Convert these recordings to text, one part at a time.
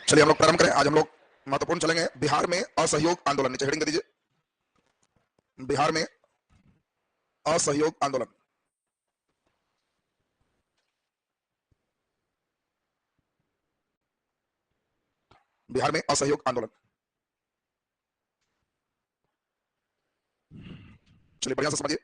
चलिए हम लोग प्रारंभ करें। आज हम लोग महत्वपूर्ण चलेंगे बिहार में असहयोग आंदोलन। नीचे हेडिंग दे दीजिए, बिहार में असहयोग आंदोलन। बिहार में असहयोग आंदोलन। चलिए बढ़िया से समझिए,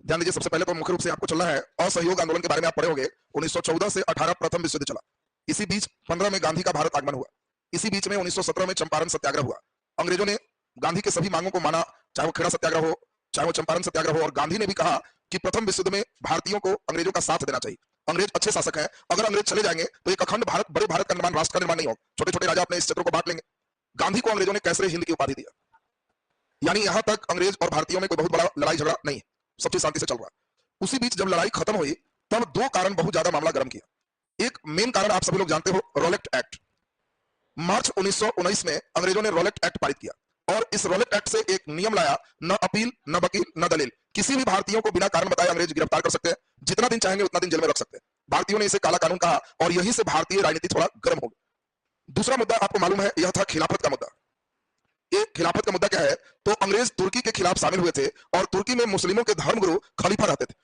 ध्यान दीजिए। सबसे पहले तो मुख्य रूप से आपको चलना है असहयोग आंदोलन के बारे में। आप पढ़े होंगे 1914 से 18 प्रथम विश्व युद्ध चला। इसी बीच 15 में गांधी का भारत आगमन हुआ। इसी बीच में 1917 में चंपारण सत्याग्रह हुआ। अंग्रेजों ने गांधी के सभी मांगों को माना, चाहे वो खेड़ा सत्याग्रह हो, चाहे वो चंपारण सत्याग्रह हो। और गांधी ने भी कहा कि प्रथम विश्व युद्ध में भारतीयों को अंग्रेजों का साथ देना चाहिए। अंग्रेज अच्छे शासक हैं, अगर अंग्रेज चले जाएंगे तो एक अखंड भारत, बड़े भारत का निर्माण, राष्ट्र का निर्माण नहीं होगा। छोटे छोटे राजा अपने इस क्षेत्र को बांट लेंगे। गांधी को अंग्रेजों ने कैसरे हिंद की उपाधि दिया, यानी यहां तक अंग्रेज और भारतीयों में कोई बहुत बड़ा लड़ाई झगड़ा नहीं है, सब चीज शांति से चल रहा है। उसी बीच जब लड़ाई खत्म हुई तब दो कारण बहुत ज्यादा मामला गर्म किया। एक मेन कारण आप सभी लोग जानते हो, रोलेक्ट एक्ट। मार्च 1919 में अंग्रेजों ने रोलेक्ट एक्ट पारित किया और इस रोलेक्ट एक्ट से एक नियम लाया, न अपील, न वकील, न दलील। किसी भी भारतीयों को बिना कारण बताए अंग्रेज गिरफ्तार कर सकते हैं, जितना दिन चाहेंगे उतना दिन जेल में रख सकते हैं। भारतीयों ने इसे काला कानून कहा और यहीं से भारतीय राजनीति थोड़ा गर्म हो गई। दूसरा मुद्दा आपको मालूम है, यह था खिलाफत का मुद्दा। ये खिलाफत का मुद्दा क्या है, तो अंग्रेज तुर्की के खिलाफ शामिल हुए थे और तुर्की में मुस्लिमों के धर्मगुरु खलीफा रहते थे।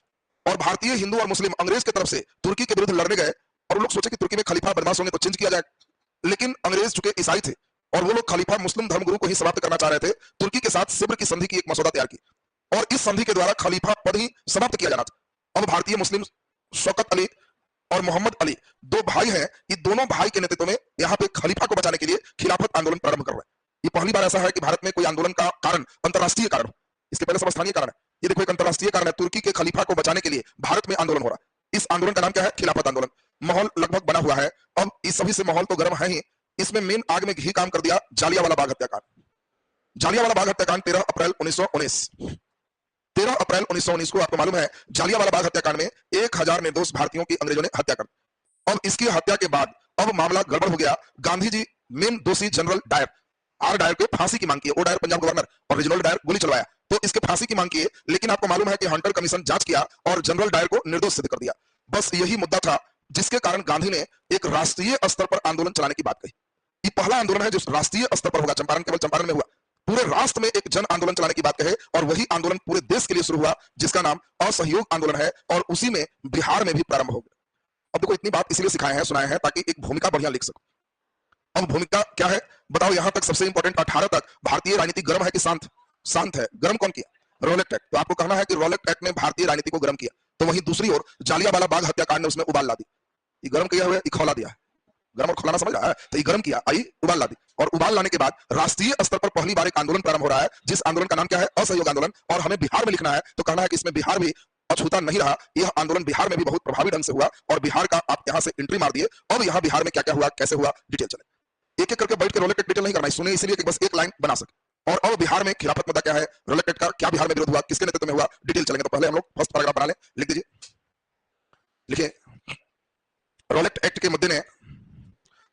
और भारतीय हिंदू और मुस्लिम अंग्रेज की तरफ से तुर्की के विरुद्ध लड़ने गए और लोग सोचे कि तुर्की में खलीफा बदमाश होंगे तो चेंज किया जाए। लेकिन अंग्रेज चूंकि ईसाई थे और वो लोग खलीफा मुस्लिम धर्मगुरु को ही समाप्त करना चाह रहे थे, तुर्की के साथ सिब्र की संधि की एक मसौदा तैयार की और इस संधि के द्वारा खलीफा पद ही समाप्त किया जाना था। अब भारतीय मुस्लिम शौकत अली और मोहम्मद अली दो भाई हैं, ये दोनों भाई के नेतृत्व में यहाँ पे खलीफा को बचाने के लिए खिलाफत आंदोलन प्रारंभ कर रहे हैं। ये पहली बार ऐसा है कि भारत में कोई आंदोलन का कारण अंतरराष्ट्रीय कारण हो। इसके पहले सब स्थानीय कारण है, ये देखो एक अंतरराष्ट्रीय कारण है। तुर्की के खलीफा को बचाने के लिए भारत में आंदोलन हो रहा है। इस आंदोलन का नाम क्या है, खिलाफत आंदोलन। माहौल लगभग बना हुआ है। अब इस सभी से माहौल तो गर्म है ही, इसमें मेन आग में घी काम कर दिया जालियांवाला बाग हत्याकांड। जालियांवाला बाग हत्याकांड 13 अप्रैल 1919। 13 अप्रैल 1919 को आपको मालूम है जालियांवाला बाग हत्याकांड में 1000 निर्दोष भारतीयों की अंग्रेजों ने हत्या कर दी। अब इसकी हत्या के बाद अब मामला गड़बड़ हो गया। गांधी जी मेन दोषी जनरल डायर, आर डायर को फांसी की मांग की है। वो डायर पंजाब गवर्नर और रीजनल डायर गोली चलवाया, तो इसके फांसी की मांग की है। लेकिन आपको मालूम है कि हंटर कमीशन जांच किया और जनरल डायर को निर्दोष सिद्ध कर दिया। बस यही मुद्दा था जिसके कारण गांधी ने एक राष्ट्रीय स्तर पर आंदोलन चलाने की बात कही। ये पहला आंदोलन है जो राष्ट्रीय स्तर पर होगा, चंपारण केवल चंपारण में हुआ। पूरे राष्ट्र में एक जन आंदोलन चलाने की बात कहे और वही आंदोलन पूरे देश के लिए शुरू हुआ जिसका नाम असहयोग आंदोलन है और उसी में बिहार में भी प्रारंभ हो गया। अब देखो इतनी बात इसलिए सिखाए हैं, सुनाए हैं ताकि एक भूमिका बढ़िया लिख सको। अब भूमिका क्या है बताओ, यहां तक सबसे इंपॉर्टेंट 18 तक भारतीय राजनीति गर्म है कि शांत? शांत है। गर्म कौन किया? रोलेक्ट एक्ट। तो आपको कहना है कि रोलेक्ट एक्ट ने भारतीय राजनीति को गर्म किया, तो वहीं दूसरी ओर जालियांवाला बाग हत्याकांड ने उसमें उबाल ला दी। ये गर्म किया हुआ, ये खौला दिया है। गर्म और खौलाना समझ रहा है, तो ये गर्म किया, आई उबाल ला दी। और उबाल लाने के बाद राष्ट्रीय स्तर पर पहली बार एक आंदोलन प्रारंभ हो रहा है, जिस आंदोलन का नाम क्या है, असहयोग आंदोलन। और हमें बिहार में लिखना है तो कहना है कि इसमें बिहार भी अछूता नहीं रहा। यह आंदोलन बिहार में भी बहुत प्रभावी ढंग से हुआ और बिहार का आप यहां से एंट्री मार दिए। अब यहां बिहार में क्या क्या हुआ, कैसे हुआ, डिटेल चले। एक एक करके बैठ के रोलेक्ट डिटेल नहीं करना है, सुने इसलिए कि बस एक लाइन बना सके। और अब बिहार में खिलाफत मुद्दा क्या है, रोलेक्ट का क्या बिहार में विरोध हुआ, किसके नेतृत्व में हुआ, डिटेल चलेंगे। तो पहले हम लोग फर्स्ट पैराग्राफ बना लें, लिख दीजिए। लिखिए, रोलेक्ट एक्ट के मुद्दे ने,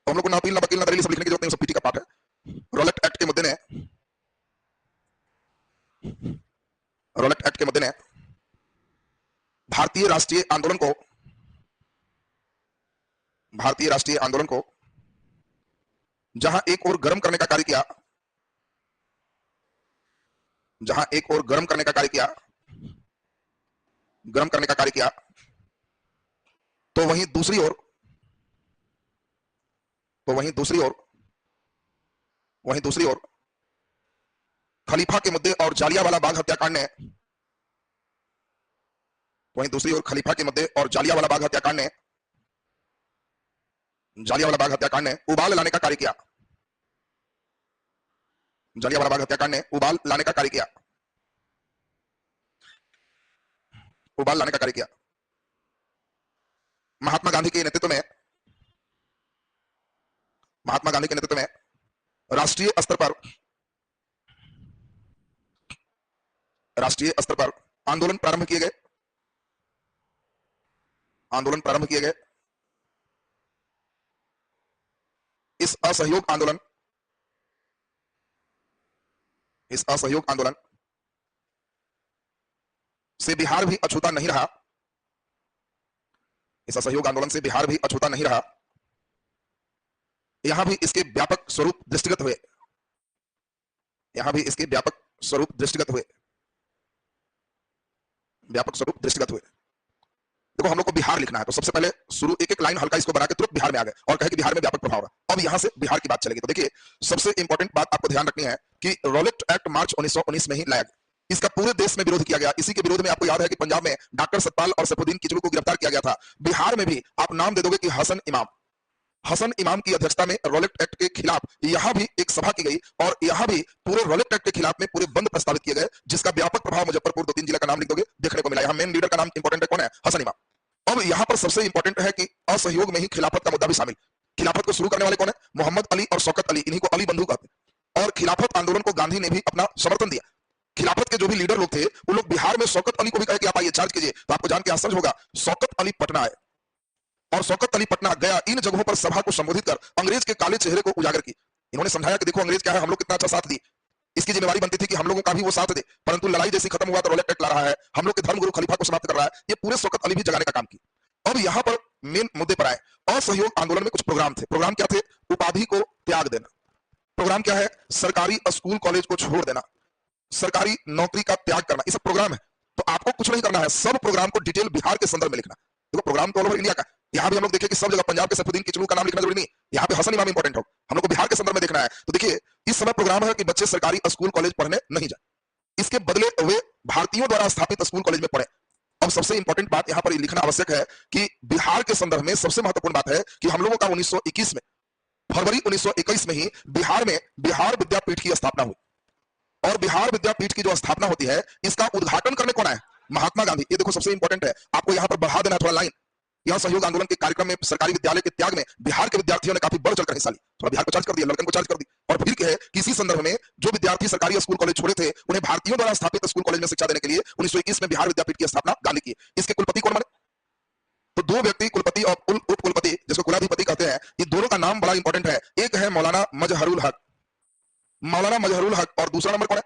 हम लोग को ना अपील ना वकील ना दलील सब लिखने की जरूरत नहीं, सब पीटी का पाठ है। रोलेक्ट एक्ट के मुद्दे ने, रोलेक्ट एक्ट के मुद्दे ने भारतीय राष्ट्रीय आंदोलन को, भारतीय राष्ट्रीय आंदोलन को जहां एक और गर्म करने का कार्य किया, जहां एक और गर्म करने का कार्य किया, गर्म करने का कार्य किया, तो वहीं दूसरी ओर, तो वहीं दूसरी ओर, वहीं दूसरी ओर खलीफा के मुद्दे और जालियांवाला बाग हत्याकांड ने, वहीं दूसरी ओर खलीफा के मुद्दे और जालियांवाला बाग हत्याकांड ने, जालियांवाला बाग हत्याकांड ने उबाल लाने का कार्य किया। जालियांवाला बाग हत्याकांड ने उबाल लाने का कार्य किया, उबाल लाने का कार्य किया। महात्मा गांधी के नेतृत्व में, महात्मा गांधी के नेतृत्व में राष्ट्रीय स्तर पर, राष्ट्रीय स्तर पर आंदोलन प्रारंभ किए गए, आंदोलन प्रारंभ किए गए। इस असहयोग आंदोलन, इस असहयोग आंदोलन से बिहार भी अछूता नहीं रहा, इस असहयोग आंदोलन से बिहार भी अछूता नहीं रहा। यहां भी इसके व्यापक स्वरूप दृष्टिगत हुए, यहां भी इसके व्यापक स्वरूप दृष्टिगत हुए, व्यापक स्वरूप दृष्टिगत हुए। देखो हम लोग को बिहार लिखना है, तो सबसे पहले शुरू एक एक लाइन हल्का इसको बना के तुरंत बिहार में आ गए और कहे कि बिहार में व्यापक प्रभाव रहा। अब यहां से बिहार की बात चलेगी। तो देखिए सबसे इंपॉर्टेंट बात आपको ध्यान रखनी है कि रॉलेट एक्ट मार्च 1919 में ही लाया गया। इसका पूरे देश में विरोध किया गया। इसी के विरोध में आपको याद है कि पंजाब में डॉक्टर सतपाल और सैफुद्दीन किचलू को गिरफ्तार किया गया था। बिहार में भी आप नाम दे दोगे कि हसन इमाम, हसन इमाम की अध्यक्षता में रॉलेट एक्ट के खिलाफ यहां भी एक सभा की गई और यहां भी पूरे रॉलेट एक्ट के खिलाफ में पूरे बंद प्रस्तावित किए गए, जिसका व्यापक प्रभाव मुजफ्फरपुर 2-3 जिला का नाम लिख दोगे देखने को मिला। यहां मेन लीडर का नाम इंपॉर्टेंट है, कौन है? हसन इमाम। अब यहां पर सबसे इंपॉर्टेंट है कि असहयोग में ही खिलाफत का मुद्दा भी शामिल। खिलाफत को शुरू करने वाले कौन है? मोहम्मद अली और शौकत अली, इन्हीं को अली बंधु कहते हैं। और खिलाफत आंदोलन को गांधी ने भी अपना समर्थन दिया। खिलाफत के जो भी लीडर लोग थे वो लोग बिहार में शौकत अली को भी कहे कि आप आइए चार्ज कीजिए। तो आपको जान के आश्चर्य होगा, शौकत अली पटना आए और शौकत अली पटना गया, इन जगहों पर सभा को संबोधित कर अंग्रेज के काले चेहरे को उजागर की। इन्होंने समझाया कि देखो अंग्रेज क्या है, हम लोग कितना अच्छा साथ दी, इसकी जिम्मेवारी बनती थी कि हम लोगों का भी वो साथ दे, परंतु लड़ाई जैसी खत्म हुआ तो रॉलेट एक्ट ला रहा है, हम लोग के धर्मगुरु खलीफा को समाप्त कर रहा है। ये पूरे शौकत अली भी जगाने का काम की। अब यहां पर मेन मुद्दे पर आए। असहयोग आंदोलन में कुछ प्रोग्राम थे। प्रोग्राम क्या थे? उपाधि को त्याग देना। प्रोग्राम क्या है? सरकारी स्कूल कॉलेज को छोड़ देना, सरकारी नौकरी का त्याग करना। ये सब प्रोग्राम है। तो आपको कुछ नहीं करना है, सब प्रोग्राम को डिटेल बिहार के संदर्भ में लिखना। देखो प्रोग्राम तो ऑल ओवर इंडिया का, यहाँ भी हम लोग देखें कि सब जगह पंजाब के सैफुद्दीन किचलू का नाम लिखना जरूरी नहीं, यहाँ पे हसन इमाम इंपॉर्टेंट हो। हम लोग को बिहार के संदर्भ में देखना है। तो देखिए इस समय प्रोग्राम है कि बच्चे सरकारी स्कूल कॉलेज पढ़ने नहीं जाए, इसके बदले वे भारतीयों द्वारा स्थापित स्कूल कॉलेज में पढ़े। अब सबसे इंपॉर्टेंट बात यहां पर लिखना आवश्यक है कि बिहार के संदर्भ में सबसे महत्वपूर्ण बात है कि हम लोगों का 1921 में, फरवरी 1921 में ही बिहार में बिहार विद्यापीठ की स्थापना हुई। और बिहार विद्यापीठ की जो स्थापना होती है, इसका उद्घाटन करने कौन आए? महात्मा गांधी। ये देखो सबसे इंपॉर्टेंट है, आपको यहां पर बढ़ा देना थोड़ा लाइन। यह सहयोग आंदोलन के कार्यक्रम में सरकारी विद्यालय के त्याग में बिहार के विद्यार्थियों ने काफी बढ़ चढ़कर हिस्सा ली। थोड़ा बिहार को चार्ज कर दिया, लड़कन को चार्ज कर दी। और फिर क्या है कि इसी संदर्भ में जो विद्यार्थी सरकारी स्कूल कॉलेज छोड़े थे, उन्हें भारतीयों द्वारा स्थापित स्कूल कॉलेज में शिक्षा देने के लिए 1921 में बिहार विद्यापीठ की स्थापना गांधी की। इसके कुलपति कौन बने? तो दो व्यक्ति, कुलपति और उप कुलपति, जिसको कुलाधिपति कहते हैं, ये दोनों का नाम बड़ा इंपॉर्टेंट है। एक है मौलाना मजहरुल हक, मौलाना मजहरुल हक, और दूसरा नंबर कौन है?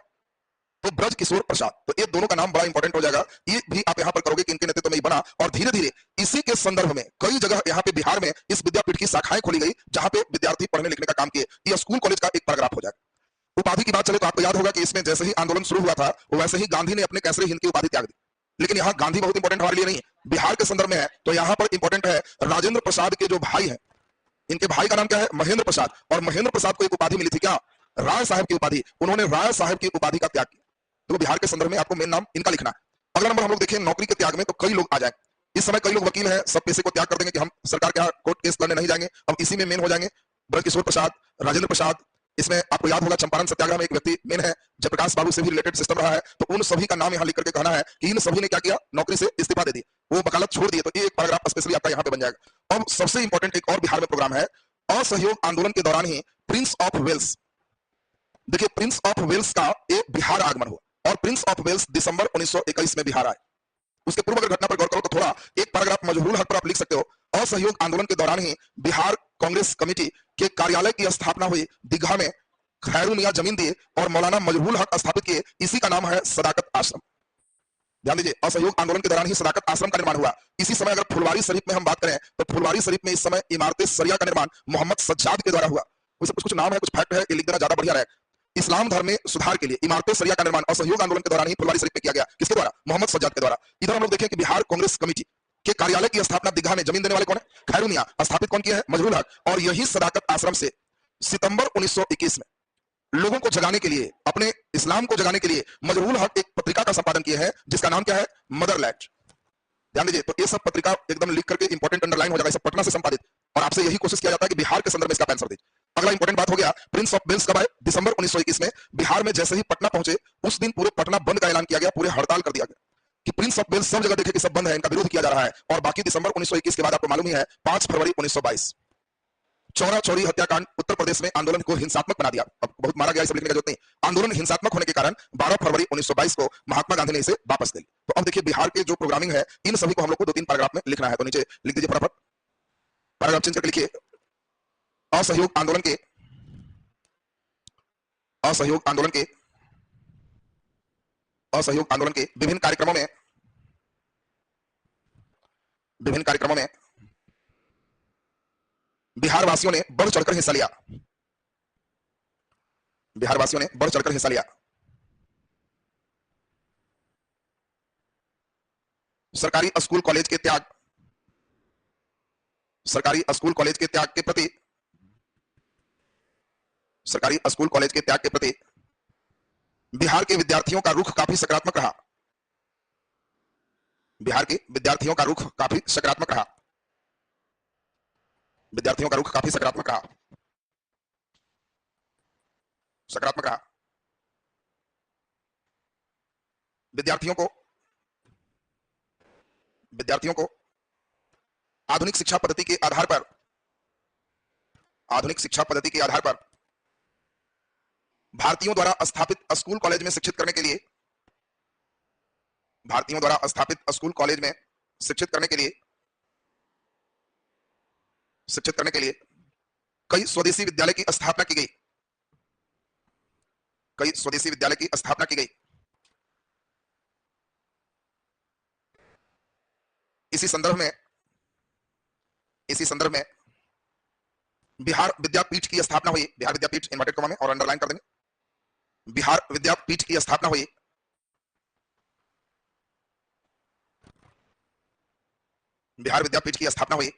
तो ब्रज किशोर प्रसाद। तो ये दोनों का नाम बड़ा इंपॉर्टेंट हो जाएगा। ये भी आप यहां पर करोगे कि इनके नेतृत्व में ही बना। और धीरे धीरे इसी के संदर्भ में कई जगह यहाँ पे बिहार में इस विद्यापीठ की शाखाएं खोली गई, जहां पे विद्यार्थी पढ़ने लिखने का काम किए। ये स्कूल कॉलेज का एक पैराग्राफ हो जाएगा। उपाधि की बात चले तो आपको याद होगा कि इसमें जैसे ही आंदोलन शुरू हुआ था, वैसे ही गांधी ने अपने कैसरे हिंद की उपाधि त्याग दी। लेकिन यहाँ गांधी बहुत इंपॉर्टेंट हमारे लिए नहीं है, बिहार के संदर्भ में है। तो यहाँ पर इंपॉर्टेंट है राजेंद्र प्रसाद के जो भाई है, इनके भाई का नाम क्या है? महेंद्र प्रसाद। और महेंद्र प्रसाद को एक उपाधि मिली थी, क्या? राय साहब की उपाधि। उन्होंने राय साहब की उपाधि का त्याग किया। तो बिहार के संदर्भ में आपको मेन नाम इनका लिखना है। अगला नंबर हम लोग देखें नौकरी के त्याग में, तो कई लोग आ जाए। इस समय कई लोग वकील हैं, सब पैसे को त्याग कर देंगे कि हम सरकार के यहाँ कोर्ट केस लड़ने नहीं जाएंगे। अब इसी में मेन हो जाएंगे ब्रज किशोर प्रसाद, राजेंद्र प्रसाद। इसमें आपको याद होगा चंपारण सत्याग्रह में एक व्यक्ति मेन है, जयप्रकाश बाबू से भी रिलेटेड सिस्टम रहा है। तो उन सभी का नाम यहाँ लिख करके कहना है कि इन सभी ने क्या किया? नौकरी से इस्तीफा दे दी, वो वकालत छोड़ दिए। तो ये एक पैराग्राफ स्पेशली आपका यहाँ पे बन जाएगा। अब सबसे इंपॉर्टेंट एक और बिहार में प्रोग्राम है, असहयोग आंदोलन के दौरान ही प्रिंस ऑफ वेल्स, देखिए प्रिंस ऑफ वेल्स का एक बिहार आगमन हुआ। और प्रिंस ऑफ वेल्स दिसंबर 1921 में बिहार आए। उसके पूर्व अगर घटना पर गौर करो तो थोड़ा एक पैराग्राफ मजहरुल हक पर आप लिख सकते हो। असहयोग आंदोलन के दौरान ही बिहार कांग्रेस कमेटी के कार्यालय की स्थापना हुई दीघा में, खैरू मियां जमीन दिए और मौलाना मजहरुल हक स्थापित किए। इसी का नाम है सदाकत आश्रम। ध्यान दीजिए, असहयोग आंदोलन के दौरान ही सदाकत आश्रम का निर्माण हुआ। इसी समय अगर फुलवारी शरीफ में हम बात करें तो फुलवारी शरीफ में इस समय इमारत सरिया का निर्माण मोहम्मद सज्जाद के द्वारा हुआ। कुछ कुछ नाम है, कुछ फैक्ट है, ये लिख देना ज्यादा बढ़िया रहेगा। इस्लाम धर्म में सुधार के लिए इमारत सरिया का निर्माण असहयोग आंदोलन के दौरान ही फुलवारी शरीफ में किया गया। किसके द्वारा? मोहम्मद सज्जाद के द्वारा। इधर हम लोग देखें कि बिहार कांग्रेस कमेटी के कार्यालय की स्थापना दीघा में जमीन देने वाले कौन है? खैरू मियां। स्थापित कौन किया है? मजहरुल हक। और यही सदाकत आश्रम से सितंबर 1921 में लोगों को जगाने के लिए, अपने इस्लाम को जगाने के लिए मजहरुल हक एक पत्रिका का संपादन किया है, जिसका नाम क्या है? मदरलैंड। ध्यान दीजिए, तो ये सब पत्रिका एकदम लिख करके इंपॉर्टेंट अंडरलाइन हो जाएगा। सब पटना से संपादित, और आपसे यही कोशिश किया जाता है कि बिहार के संदर्भ में इसका आंसर दीजिए। अगला इंपॉर्टेंट बात हो गया प्रिंस ऑफ वेल्स कब आए? दिसंबर 1921 में। बिहार में जैसे ही पटना पहुंचे उस दिन पूरे पटना बंद का ऐलान किया गया, पूरे हड़ताल कर दिया गया कि प्रिंस ऑफ वेल्स सब जगह देखे कि सब बंद है, इनका विरोध किया जा रहा है। और बाकी दिसंबर 1921 के बाद आपको मालूम ही है 5 फरवरी 1922 चौरा चौरी हत्याकांड उत्तर प्रदेश में आंदोलन को हिंसात्मक बना दिया। अब बहुत मारा गया, सब लिखने का जरूरत नहीं। आंदोलन हिंसात्मक होने के कारण 12 फरवरी 1922 को महात्मा गांधी ने इसे वापस ले ली। तो अब देखिए बिहार के जो प्रोग्रामिंग है, इन सभी को हम लोग को 2-3 पैराग्राफ में लिखना है। तो नीचे लिख दीजिए फटाफट, पैराग्राफ चेंज करके लिखिए असहयोग आंदोलन के, असहयोग आंदोलन के, असहयोग आंदोलन के विभिन्न कार्यक्रमों में, विभिन्न कार्यक्रमों में बिहार वासियों ने बढ़ चढ़कर हिस्सा लिया। बिहार वासियों ने बढ़ चढ़कर हिस्सा लिया। सरकारी स्कूल कॉलेज के त्याग, सरकारी स्कूल कॉलेज के त्याग के प्रति, सरकारी स्कूल कॉलेज के त्याग के प्रति बिहार के विद्यार्थियों का रुख काफी सकारात्मक रहा। बिहार के विद्यार्थियों का रुख काफी सकारात्मक रहा। विद्यार्थियों का रुख काफी सकारात्मक रहा। सकारात्मक रहा। विद्यार्थियों को आधुनिक शिक्षा पद्धति के आधार पर, आधुनिक शिक्षा पद्धति के आधार पर भारतीयों द्वारा स्थापित स्कूल कॉलेज में शिक्षित करने के लिए, भारतीयों द्वारा स्थापित स्कूल कॉलेज में शिक्षित करने के लिए कई स्वदेशी विद्यालय की स्थापना की गई। कई स्वदेशी विद्यालय की स्थापना की गई। इसी संदर्भ में बिहार विद्यापीठ की स्थापना हुई। बिहार विद्यापीठ इन्वर्टेड कॉमा में और अंडरलाइन कर देंगे। बिहार विद्यापीठ की स्थापना हुई। बिहार विद्यापीठ की स्थापना हुई,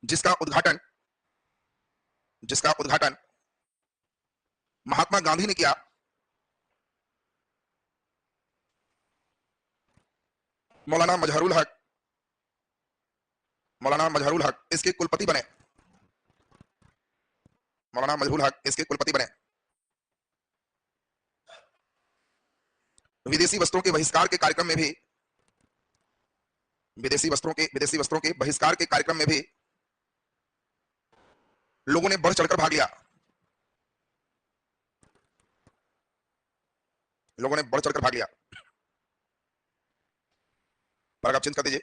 जिसका उद्घाटन महात्मा गांधी ने किया। मौलाना मजहरुल हक इसके कुलपति बने। मौलाना मजहरुल हक इसके कुलपति बने। विदेशी वस्त्रों के बहिष्कार के कार्यक्रम में भी, विदेशी वस्त्रों के बहिष्कार के कार्यक्रम में भी लोगों ने बढ़ चढ़कर भाग लिया। लोगों ने बढ़ चढ़कर भाग लिया। पैराग्राफ चेंज कर दीजिए,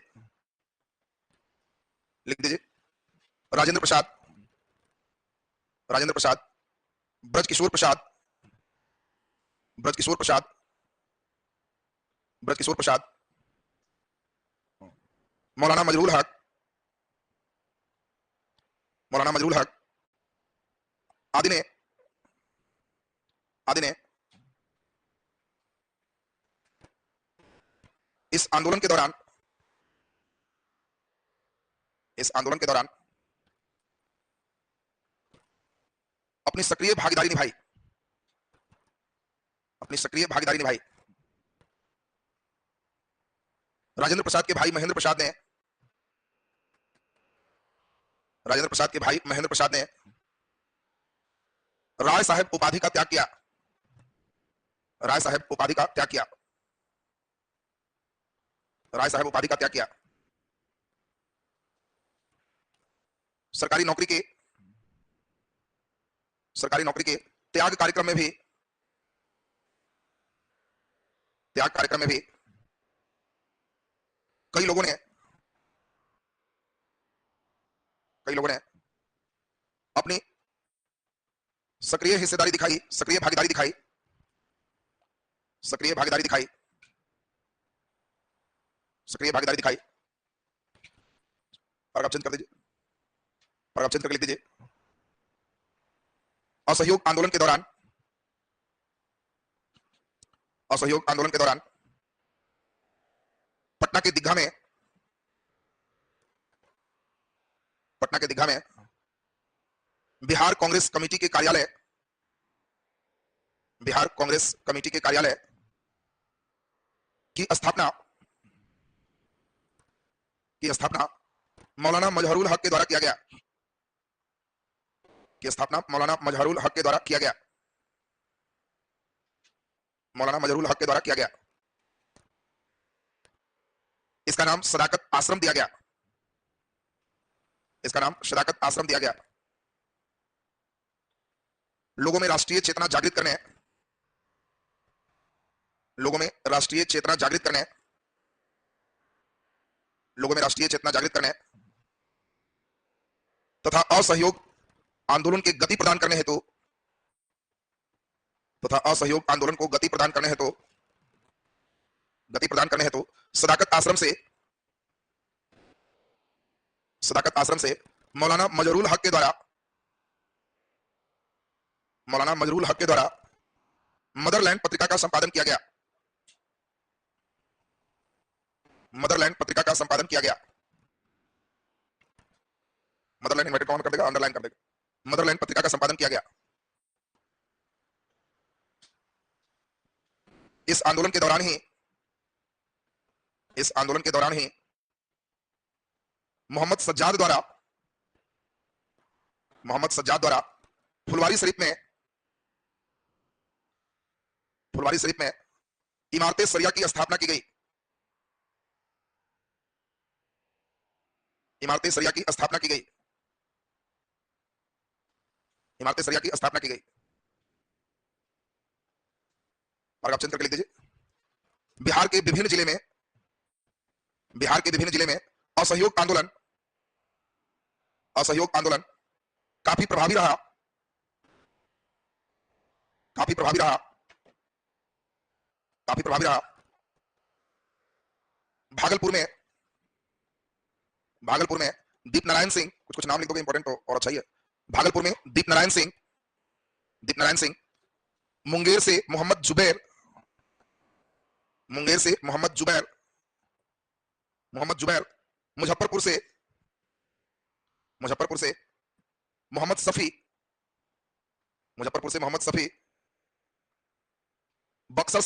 लिख दीजिए राजेंद्र प्रसाद, ब्रजकिशोर प्रसाद, मौलाना मजहरुल हक आदि ने इस आंदोलन के दौरान अपनी सक्रिय भागीदारी निभाई। राजेंद्र प्रसाद के भाई महेंद्र प्रसाद ने राय साहेब उपाधि का त्याग किया। राय साहेब उपाधि का त्याग किया। सरकारी नौकरी के त्याग कार्यक्रम में भी कई लोगों ने अपनी सक्रिय भागीदारी दिखाई। पैराग्राफ चेंज कर दीजिए, लिख दीजिए असहयोग आंदोलन के दौरान पटना के दीघा में बिहार कांग्रेस कमेटी के कार्यालय की स्थापना मौलाना मजहरुल हक के द्वारा किया गया। मौलाना मजहरुल हक के द्वारा किया गया। इसका नाम सदाकत आश्रम दिया गया। लोगों में राष्ट्रीय चेतना जागृत करने तथा असहयोग आंदोलन के गति प्रदान करने हेतु सदाकत आश्रम से मौलाना मजरूल हक के द्वारा मदरलैंड पत्रिका का संपादन किया गया। मदरलैंड पत्रिका का संपादन किया गया। मदरलैंड इन्वर्टेड कॉमा कर देगा, अंडरलाइन कर देगा। मदरलैंड पत्रिका का संपादन किया गया। इस आंदोलन के दौरान ही मोहम्मद सज्जाद द्वारा फुलवारी शरीफ में इमारत शरिया की स्थापना की गई। इमारत शरिया की स्थापना की गई। और आप चिंतन करके लिख दीजिए। बिहार के विभिन्न जिले में असहयोग आंदोलन काफी प्रभावी रहा। भागलपुर में दीप नारायण सिंह, कुछ नाम लिख दोगे इंपॉर्टेंट तो और अच्छा ही है। भागलपुर में दीप नारायण सिंह, मुंगेर से मोहम्मद जुबैर, मुजफ्फरपुर से मोहम्मद सफी, बक्सर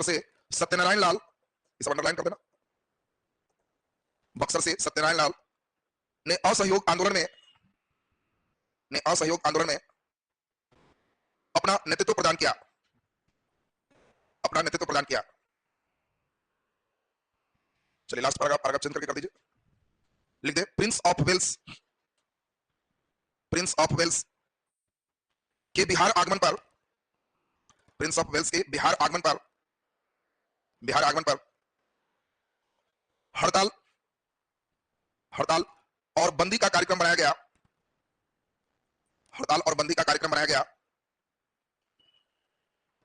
से सत्यनारायण लाल, इसे अंडरलाइन कर देना। बक्सर से सत्यनारायण लाल ने असहयोग आंदोलन में अपना नेतृत्व प्रदान किया। चलिए लास्ट पैराग्राफ चेंज करके कर दीजिए। लिख दे प्रिंस ऑफ वेल्स के बिहार आगमन पर हड़ताल और बंदी का कार्यक्रम बनाया गया।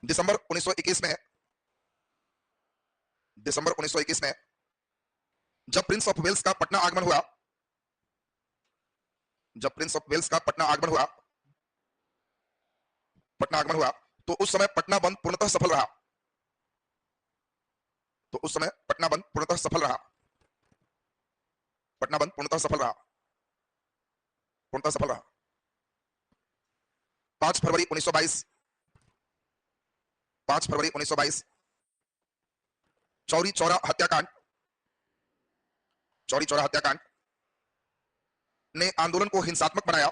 दिसंबर 1921 में जब प्रिंस ऑफ वेल्स का पटना आगमन हुआ तो उस समय पटना बंद पूर्णतः सफल रहा। पूर्णतः सफल रहा। 5 फरवरी 1922 चौरी चौरा हत्याकांड ने आंदोलन को हिंसात्मक बनाया,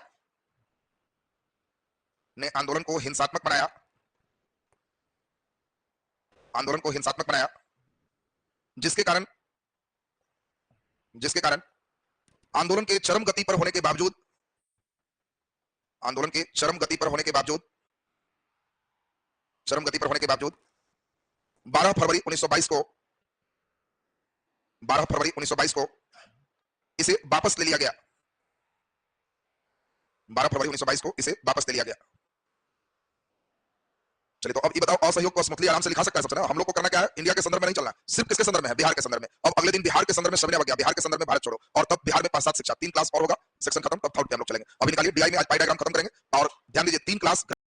जिसके कारण आंदोलन के चरम गति पर होने के बावजूद 12 फरवरी 1922 को इसे वापस ले लिया गया। 12 फरवरी 1922 को इसे वापस ले लिया गया। चलिए तो अब ये बताओ, असहयोग को स्मूथली आराम से लिखा सकता है सबसे ना। हम लोग को करना क्या है, इंडिया के संदर्भ में नहीं चलना, सिर्फ किसके संदर्भ में है, बिहार के संदर्भ में। अब अगले दिन बिहार के संदर्भ में शबने गया, बिहार के संदर्भ में भारत छोड़ो, और तब बिहार में 5-7 शिक्षा, 3 क्लास और होगा, सेक्शन खत्म, तब थर्ड पे हम लोग चलेंगे। अभी निकालिए DI में आज पाई डायग्राम खत्म करेंगे। और ध्यान दीजिए 3 क्लास